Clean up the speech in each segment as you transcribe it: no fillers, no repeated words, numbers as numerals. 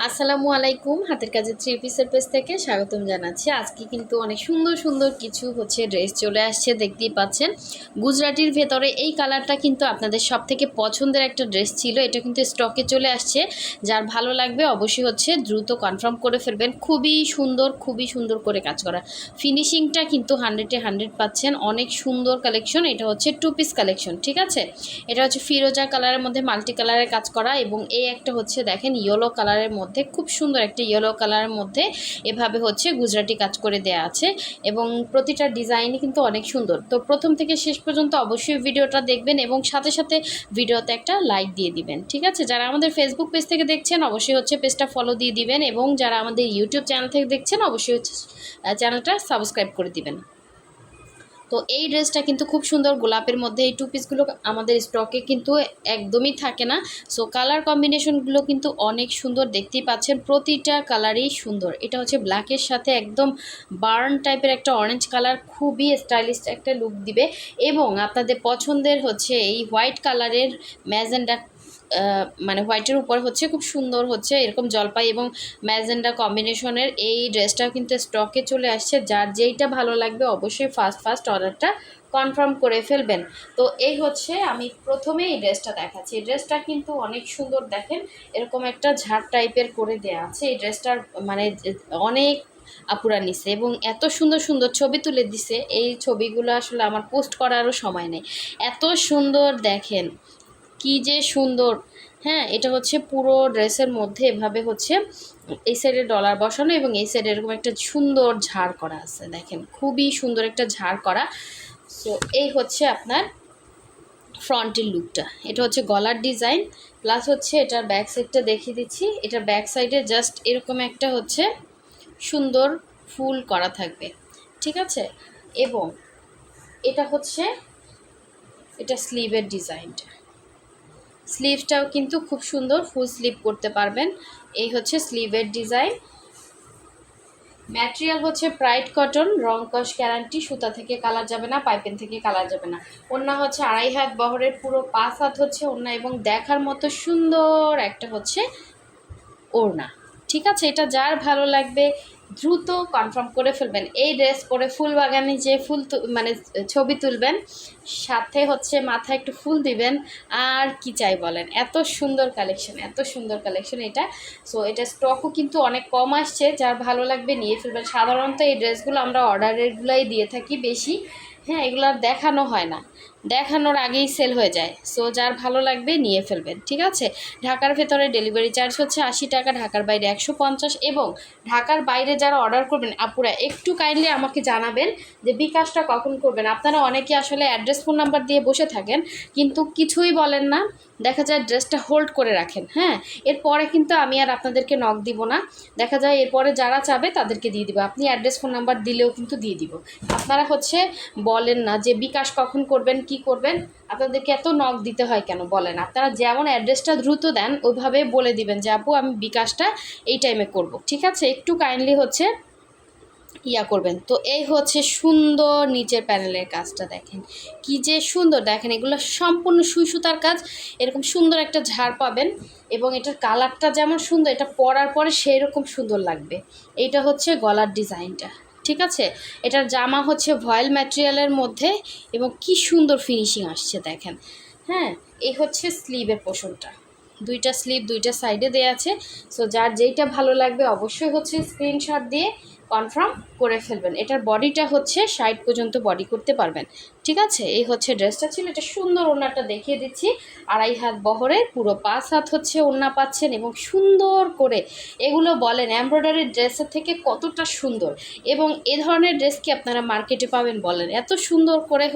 আসসালামু আলাইকুম। হাতের কাজের থ্রি পিসের পেজ থেকে স্বাগতম জানাচ্ছি। আজকে কিন্তু অনেক সুন্দর সুন্দর কিছু ড্রেস চলে আসছে, দেখতেই পাচ্ছেন। গুজরাটির ভেতরে এই কালারটা কিন্তু আপনাদের সব থেকে পছন্দের একটা ড্রেস ছিল। এটা কিন্তু স্টকে চলে আসছে। যার ভালো লাগবে অবশ্যই দ্রুত কনফার্ম করে ফেলবেন। খুবই সুন্দর করে কাজ করা, ফিনিশিংটা কিন্তু 100-এ 100 পাচ্ছেন। অনেক সুন্দর কালেকশন। এটা হচ্ছে টু পিস কালেকশন, ঠিক আছে। এটা হচ্ছে ফিরোজা কালারের মধ্যে মাল্টি কালারের কাজ করা, এবং এই একটা দেখেন ইয়েলো কালারের মধ্যে, খুব সুন্দর একটা ইয়েলো কালারের মধ্যে এভাবে গুজরাটি কাজ করে দেয়া আছে, এবং প্রতিটা ডিজাইনই কিন্তু অনেক সুন্দর। তো প্রথম থেকে শেষ পর্যন্ত অবশ্যই ভিডিওটা দেখবেন, এবং সাথে সাথে ভিডিওতে একটা লাইক দিয়ে দিবেন, ঠিক আছে। যারা আমাদের ফেসবুক পেজ থেকে দেখছেন অবশ্যই পেজটা ফলো দিয়ে দিবেন, এবং যারা আমাদের ইউটিউব চ্যানেল থেকে দেখছেন অবশ্যই চ্যানেলটা সাবস্ক্রাইব করে দিবেন। তো এই ড্রেসটা কিন্তু খুব সুন্দর গোলাপের মধ্যে। এই টু পিসগুলো আমাদের স্টকে কিন্তু একদমই থাকে না। সো কালার কম্বিনেশনগুলো কিন্তু অনেক সুন্দর, দেখতেই পাচ্ছেন প্রতিটা কালারই সুন্দর। এটা হচ্ছে ব্ল্যাকের সাথে একদম বার্ন টাইপের একটা অরেঞ্জ কালার, খুবই স্টাইলিশ একটা লুক দিবে। এবং আপনাদের পছন্দের এই হোয়াইট কালারের ম্যাজেন্ডা, মানে হোয়াইটের উপর খুব সুন্দর এরকম জলপাই এবং ম্যাজেন্ডা কম্বিনেশনের এই ড্রেসটাও কিন্তু স্টকে চলে আসছে। যার যেইটা ভালো লাগবে অবশ্যই ফার্স্ট অর্ডারটা কনফার্ম করে ফেলবেন। তো এই আমি প্রথমে এই ড্রেসটা দেখাচ্ছি। এই ড্রেসটা কিন্তু অনেক সুন্দর, দেখেন এরকম একটা ঝাড় টাইপের করে দেয়া আছে। এই ড্রেসটার মানে অনেক আপুরা নিছে, এবং এত সুন্দর সুন্দর ছবি তুলে দিছে। এই ছবিগুলো আসলে আমার পোস্ট করারও সময় নেই, এত সুন্দর দেখেন, কি যে সুন্দর। হ্যাঁ, এটা পুরো ড্রেসের মধ্যে এভাবে এই সাইডে ডলার বসানো, এবং এই সাইডে এরকম একটা সুন্দর ঝাড় করা আছে, দেখেন খুবই সুন্দর একটা ঝাড় করা। সো এই আপনার ফ্রন্টের লুকটা। এটা গলার ডিজাইন, প্লাস এটার ব্যাক সাইডটা দেখিয়ে দিচ্ছি। এটার ব্যাক সাইডে জাস্ট এরকম একটা সুন্দর ফুল করা থাকবে, ঠিক আছে। এবং এটা এটা স্লিভের ডিজাইনটা, স্লিভটাও কিন্তু খুব সুন্দর, ফুল স্লিভ করতে পারবেন। এই স্লিভের ডিজাইন। ম্যাটেরিয়াল প্রাইড কটন, রং কস গ্যারান্টি, সুতা থেকে কালার যাবে না, পাইপেন থেকে কালার যাবে না। ওড়না 2.5 হাত বহরের, পুরো 5 হাত ওড়না, এবং দেখার মতো সুন্দর একটা ওড়না, ঠিক আছে। এটা যার ভালো লাগবে দ্রুত কনফার্ম করে ফেলবেন। এই ড্রেস পরে ফুল বাগানে যে ফুল মানে ছবি তুলবেন, সাথে মাথায় একটু ফুল দিবেন, আর কি চাই বলেন। এত সুন্দর কালেকশন, এত সুন্দর কালেকশন এটা। সো এটা স্টকও কিন্তু অনেক কম আসছে, যার ভালো লাগবে নিয়ে ফেলবেন। সাধারণত এই ড্রেসগুলো আমরা অর্ডারেরগুলাই দিয়ে থাকি বেশি। হ্যাঁ, এগুলো আর দেখানো হয় না, দেখানোর আগেই সেল হয়ে যায়। সো যার ভালো লাগবে নিয়ে ফেলবেন, ঠিক আছে। ঢাকার ভেতরে ডেলিভারি চার্জ 80 টাকা, ঢাকার বাইরে 150। এবং ঢাকার বাইরে যারা অর্ডার করবেন আপুরা, একটু কাইন্ডলি আমাকে জানাবেন যে বিকাশটা কখন করবেন। আপনারা অনেকে আসলে অ্যাড্রেস ফোন নাম্বার দিয়ে বসে থাকেন, কিন্তু কিছুই বলেন না, দেখা যায় ড্রেসটা হোল্ড করে রাখেন। হ্যাঁ, এরপরে কিন্তু আমি আর আপনাদেরকে নক দিব না, দেখা যায় এরপরে যারা চাবে তাদেরকে দিয়ে দিব। আপনি অ্যাড্রেস ফোন নাম্বার দিলেও কিন্তু দিয়ে দিব। আপনারা বলেন না যে বিকাশ কখন করবেন, কি করবেন, আপনাদেরকে এত নক দিতে হয় কেন বলেন। আপনারা যেমন অ্যাড্রেসটা দ্রুত দেন ওইভাবে বলে দিবেন যে আপু আমি বিকাশটা এই টাইমে করব, ঠিক আছে। একটু কাইন্ডলি ইয়া করবেন। তো এই সুন্দর নিচের প্যানেলের কাজটা দেখেন, কি যে সুন্দর, দেখেন এগুলো সম্পূর্ণ সুই সুতার কাজ। এরকম সুন্দর একটা ঝাড় পাবেন, এবং এটার কালারটা যেমন সুন্দর, এটা পরার পরে সেই রকম সুন্দর লাগবে। এইটা গলার ডিজাইনটা, ঠিক আছে। এটার জামা ভয়েল ম্যাটেরিয়ালের মধ্যে, এবং কি সুন্দর ফিনিশিং আসছে দেখেন। হ্যাঁ, এই স্লিভের পোর্শনটা, দুইটা স্লিভ দুইটা সাইডে দেওয়া আছে। সো যার যেইটা ভালো লাগবে অবশ্যই স্ক্রিনশট দিয়ে কনফার্ম করে ফেলবেন। এটার বডিটা 60 পর্যন্ত বডি করতে পারবেন, ঠিক আছে। এই ড্রেসটা ছিল। এটা সুন্দর ওড়নাটা দেখিয়ে দিচ্ছি, 2.5 হাত বহরের, পুরো 5 হাত ওড়না পাচ্ছেন, এবং সুন্দর করে এগুলো বলেন এমব্রয়ডারি ড্রেসের থেকে কতটা সুন্দর। এবং এ ধরনের ড্রেস কি আপনারা মার্কেটে পাবেন বলেন। এত সুন্দর করে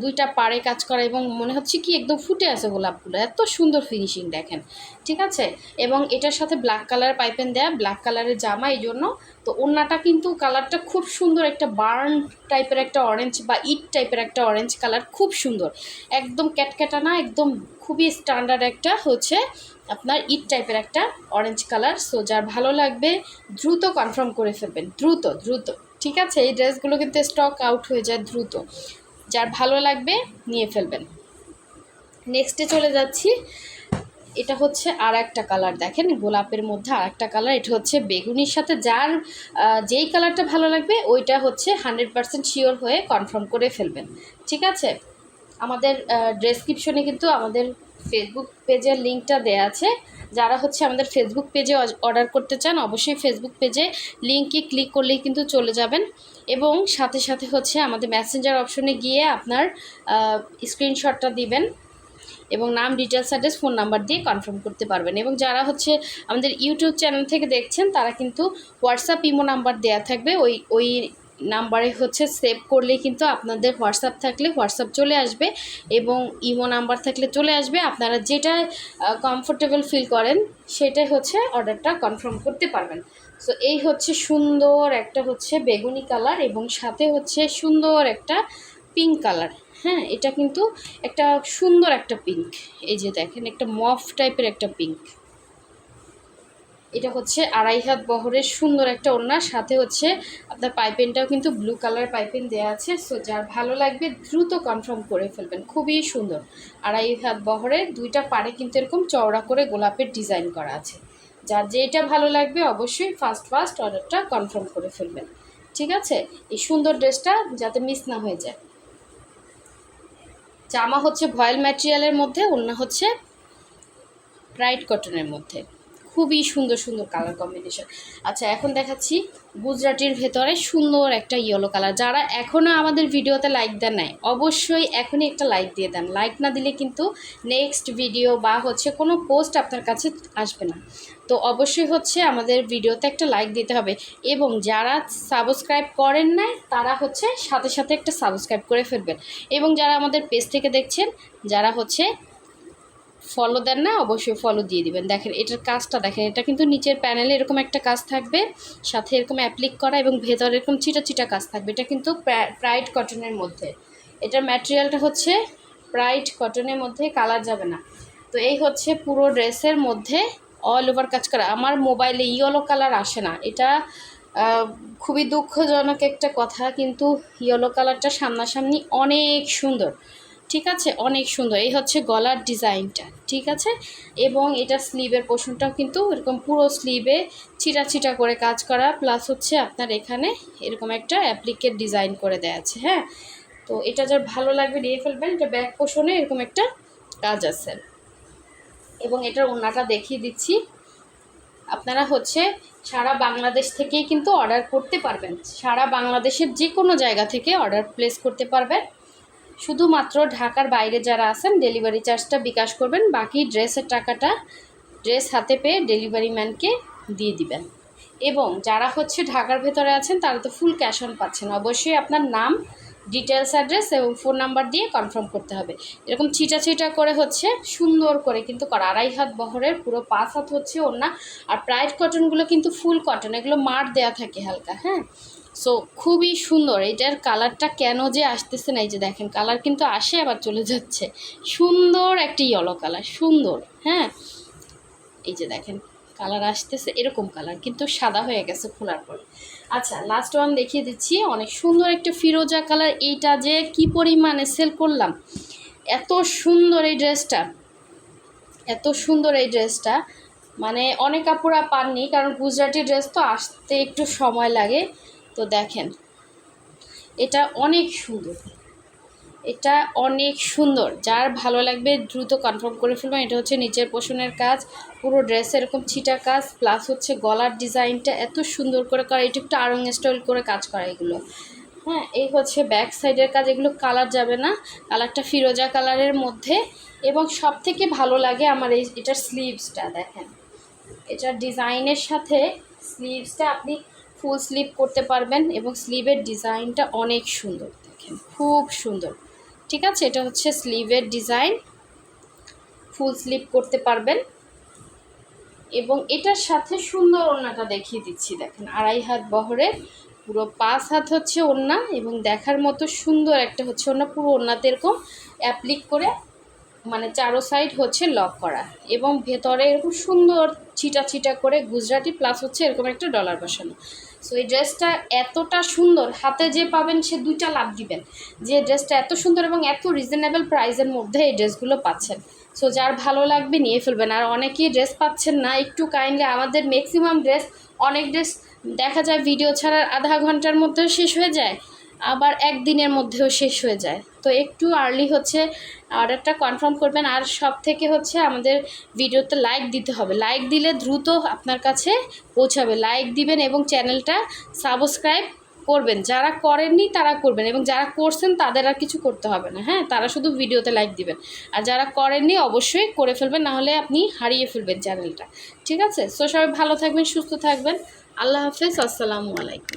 দুইটা পাড়ে কাজ করা, এবং মনে কি একদম ফুটে আছে গোলাপগুলো, এত সুন্দর ফিনিশিং দেখেন, ঠিক আছে। এবং এটার সাথে ব্ল্যাক কালার পাইপেন দেয়া, ব্ল্যাক কালারের জামা, এই জন্য। তো ওড়নাটা কিন্তু কালারটা খুব সুন্দর, একটা বার্ন টাইপের একটা অরেঞ্জ বা ইট টাইপের একটা অরেঞ্জ কালার, খুব সুন্দর, একদম ক্যাটক্যাটা না, একদম খুবই স্ট্যান্ডার্ড একটা আপনার ইট টাইপের একটা অরেঞ্জ কালার। সো যার ভালো লাগবে দ্রুত কনফার্ম করে ফেলবেন, দ্রুত দ্রুত, ঠিক আছে। এই ড্রেসগুলো কিন্তু স্টক আউট হয়ে যায় দ্রুত, যার ভালো লাগবে নিয়ে ফেলবেন। নেক্সটে চলে যাচ্ছি। এটা হচ্ছে আর একটা কালার, দেখেন গোলাপের মধ্যে আর একটা কালার, এটা হচ্ছে বেগুনির সাথে যার যেই কালারটা ভালো লাগবে ওইটা হচ্ছে 100% শিওর হয়ে কনফার্ম করে ফেলবেন। ঠিক আছে, আমাদের ডেসক্রিপশনে কিন্তু আমাদের ফেসবুক পেজের লিঙ্কটা দেওয়া আছে। যারা হচ্ছে আমাদের ফেসবুক পেজে অর্ডার করতে চান অবশ্যই ফেসবুক পেজে লিঙ্কে ক্লিক করলেই কিন্তু চলে যাবেন, এবং সাথে সাথে হচ্ছে আমাদের মেসেঞ্জার অপশনে গিয়ে আপনার স্ক্রিনশটটা দিবেন এবং নাম, ডিটেলস, অ্যাড্রেস, ফোন নাম্বার দিয়ে কনফার্ম করতে পারবেন। এবং যারা হচ্ছে আমাদের ইউটিউব চ্যানেল থেকে দেখছেন তারা কিন্তু হোয়াটসঅ্যাপ ইমো নাম্বার দেওয়া থাকবে, ওই নাম্বারে হচ্ছে সেভ করলেই কিন্তু আপনাদের হোয়াটসঅ্যাপ থাকলে হোয়াটসঅ্যাপ চলে আসবে এবং ইমো নাম্বার থাকলে চলে আসবে। আপনারা যেটা কমফোর্টেবল ফিল করেন সেটাই হচ্ছে অর্ডারটা কনফার্ম করতে পারবেন। সো এই হচ্ছে সুন্দর একটা হচ্ছে বেগুনি কালার এবং সাথে হচ্ছে সুন্দর একটা পিঙ্ক কালার। হ্যাঁ, এটা কিন্তু একটা সুন্দর একটা পিঙ্ক, এই যে দেখেন একটা মফ টাইপের একটা পিঙ্ক। এটা হচ্ছে 2.5 হাত বহরের সুন্দর একটা ওড়না, সাথে হচ্ছে আপনার পাইপেনটাও কিন্তু ব্লু কালার পাইপেন দেওয়া আছে। সো যার ভালো লাগবে দ্রুত কনফার্ম করে ফেলবেন, খুবই সুন্দর। 2.5 হাত বহরের দুইটা পাড়ে কিন্তু এরকম চওড়া করে গোলাপের ডিজাইন করা আছে। যার যেটা ভালো লাগবে অবশ্যই ফার্স্ট অর্ডারটা কনফার্ম করে ফেলবেন। ঠিক আছে, এই সুন্দর ড্রেসটা যাতে মিস না হয়ে যায়। জামা হচ্ছে ভয়েল ম্যাটেরিয়ালের মধ্যে, ওড়না হচ্ছে ব্রাইট কটনের মধ্যে, খুবই সুন্দর সুন্দর কালার কম্বিনেশন। আচ্ছা, এখন দেখাচ্ছি গুজরাটির ভেতরে সুন্দর একটা ইয়েলো কালার। যারা এখনও আমাদের ভিডিওতে লাইক দেন নাই অবশ্যই এখনই একটা লাইক দিয়ে দেন, লাইক না দিলে কিন্তু নেক্সট ভিডিও বা হচ্ছে কোনো পোস্ট আপনার কাছে আসবে না। তো অবশ্যই হচ্ছে আমাদের ভিডিওতে একটা লাইক দিতে হবে, এবং যারা সাবস্ক্রাইব করেন নাই তারা হচ্ছে সাথে সাথে একটা সাবস্ক্রাইব করে ফেলবেন, এবং যারা আমাদের পেজ থেকে দেখছেন যারা হচ্ছে ফলো দেন না অবশ্যই ফলো দিয়ে দিবেন। দেখেন এটার কাজটা দেখেন, এটা কিন্তু নিচের প্যানেলে এরকম একটা কাজ থাকবে, সাথে এরকম অ্যাপ্লিক করা এবং ভেতরে এরকম চিটা চিটা কাজ থাকবে। এটা কিন্তু প্রাইড কটনের মধ্যে, এটার ম্যাটেরিয়ালটা হচ্ছে প্রাইড কটনের মধ্যে, কালার যাবে না। তো এই হচ্ছে পুরো ড্রেসের মধ্যে অল ওভার কাজ করা। আমার মোবাইলে ইয়েলো কালার আসে না, এটা খুবই দুঃখজনক একটা কথা, কিন্তু ইয়েলো কালারটা সামনাসামনি অনেক সুন্দর। ঠিক আছে, অনেক সুন্দর। এই হচ্ছে গলার ডিজাইনটা, ঠিক আছে, এবং এটা স্লিভের পোর্শনটাও কিন্তু এরকম পুরো স্লিভে ছিটা ছিটা করে কাজ করা, প্লাস হচ্ছে আপনার এখানে এরকম একটা অ্যাপ্লিকের ডিজাইন করে দেওয়া আছে। হ্যাঁ, তো এটা যার ভালো লাগবে নিয়ে ফেলবেন। এটা ব্যাক পোর্শনে এরকম একটা কাজ আছে, এবং এটার ওড়নাটা দেখিয়ে দিচ্ছি। আপনারা হচ্ছে সারা বাংলাদেশ থেকেই কিন্তু অর্ডার করতে পারবেন, সারা বাংলাদেশের যে কোনো জায়গা থেকে অর্ডার প্লেস করতে পারবেন। শুধুমাত্র ঢাকার বাইরে যারা আছেন ডেলিভারি চার্জটা বিকাশ করবেন, বাকি ড্রেসের টাকাটা ড্রেস হাতে পেয়ে ডেলিভারি ম্যানকে দিয়ে দিবেন। এবং যারা হচ্ছে ঢাকার ভেতরে আছেন তারা তো ফুল ক্যাশ অন পাচ্ছেন, অবশ্যই আপনার নাম, ডিটেলস, অ্যাড্রেস এবং ফোন নাম্বার দিয়ে কনফার্ম করতে হবে। এরকম ছিটা ছিটা করে হচ্ছে সুন্দর করে কিন্তু করা, 2.5 হাত বহরের, পুরো 5 হাত হচ্ছে ওড়না। আর প্রাইড কটনগুলো কিন্তু ফুল কটন, এগুলো মার দেয়া থাকে হালকা। হ্যাঁ, সো খুবই সুন্দর। এটার কালারটা কেন যে আসতেছে না, এই যে দেখেন কালার কিন্তু আসে আবার চলে যাচ্ছে, সুন্দর একটি ইয়েলো কালার, সুন্দর। হ্যাঁ, এই যে দেখেন কালার আসতেছে এরকম কালার, কিন্তু সাদা হয়ে গেছে খোলার পর। আচ্ছা, লাস্ট ওয়ান দেখিয়ে দিচ্ছি, অনেক সুন্দর একটা ফিরোজা কালার। এইটা যে কি পরিমাণে সেল করলাম, এত সুন্দর এই ড্রেসটা, এত সুন্দর এই ড্রেসটা, মানে অনেক আপুরা পাননি, কারণ গুজরাটি ড্রেস তো আসতে একটু সময় লাগে। তো দেখেন এটা অনেক সুন্দর, এটা অনেক সুন্দর। যার ভালো লাগবে দ্রুত কনফার্ম করে ফেলবেন। এটা হচ্ছে নিচের পোর্শনের কাজ, পুরো ড্রেসে এরকম ছিটা কাজ, প্লাস হচ্ছে গলার ডিজাইনটা এত সুন্দর করে করা, এটা একটু আড়ং স্টাইল করে কাজ করা এগুলো। হ্যাঁ, এই হচ্ছে ব্যাক সাইডের কাজ, এগুলো কালার যাবে না, কালারটা ফিরোজা কালারের মধ্যে। এবং সব থেকে ভালো লাগে আমার এটার স্লিভসটা দেখেন, এটার ডিজাইনের সাথে স্লিভসটা আপনি ফুল স্লিভ করতে পারবেন, এবং স্লিভের ডিজাইনটা অনেক সুন্দর, দেখেন খুব সুন্দর। ঠিক আছে, এটা হচ্ছে স্লিভের ডিজাইন, ফুল স্লিভ করতে পারবেন। এবং এটার সাথে সুন্দর ওড়নাটা দেখিয়ে দিচ্ছি, দেখেন 2.5 হাত বহরের, পুরো 5 হাত হচ্ছে ওড়না, এবং দেখার মতো সুন্দর একটা হচ্ছে ওড়না। পুরো ওড়নাতে এরকম অ্যাপ্লিক করে, মানে চারো সাইড হচ্ছে লক করা, এবং ভেতরে এরকম সুন্দর ছিটা ছিটা করে গুজরাটি, প্লাস হচ্ছে এরকম একটা ডলার বসানো। সো এই ড্রেসটা এতটা সুন্দর, হাতে যে পাবেন সে দুইটা লাভ দিবেন, যে ড্রেসটা এত সুন্দর এবং এত রিজনেবল প্রাইসের মধ্যে এই ড্রেসগুলো পাচ্ছেন। সো যার ভালো লাগবে নিয়ে ফেলবেন। আর অনেকেই ড্রেস পাচ্ছেন না, একটু কাইন্ডলি, আমাদের ম্যাক্সিমাম ড্রেস, অনেক ড্রেস দেখা যায় ভিডিও ছাড়ার আধা ঘন্টার মধ্যেও শেষ হয়ে যায়, আবার একদিনের মধ্যেও শেষ হয়ে যায়। তো একটু আর্লি হচ্ছে অর্ডারটা কনফার্ম করবেন। আর সব থেকে হচ্ছে আমাদের ভিডিওতে লাইক দিতে হবে, লাইক দিলে দ্রুত আপনার কাছে পৌঁছাবে। লাইক দিবেন এবং চ্যানেলটা সাবস্ক্রাইব করবেন, যারা করেননি তারা করবেন, এবং যারা করছেন তাদের আর কিছু করতে হবে না, হ্যাঁ, তারা শুধু ভিডিওতে লাইক দিবেন। আর যারা করেননি অবশ্যই করে ফেলবেন, নাহলে আপনি হারিয়ে ফেলবেন চ্যানেলটা। ঠিক আছে? সো সবাই ভালো থাকবেন, সুস্থ থাকবেন। আল্লাহ হাফেজ, আসসালামু আলাইকুম।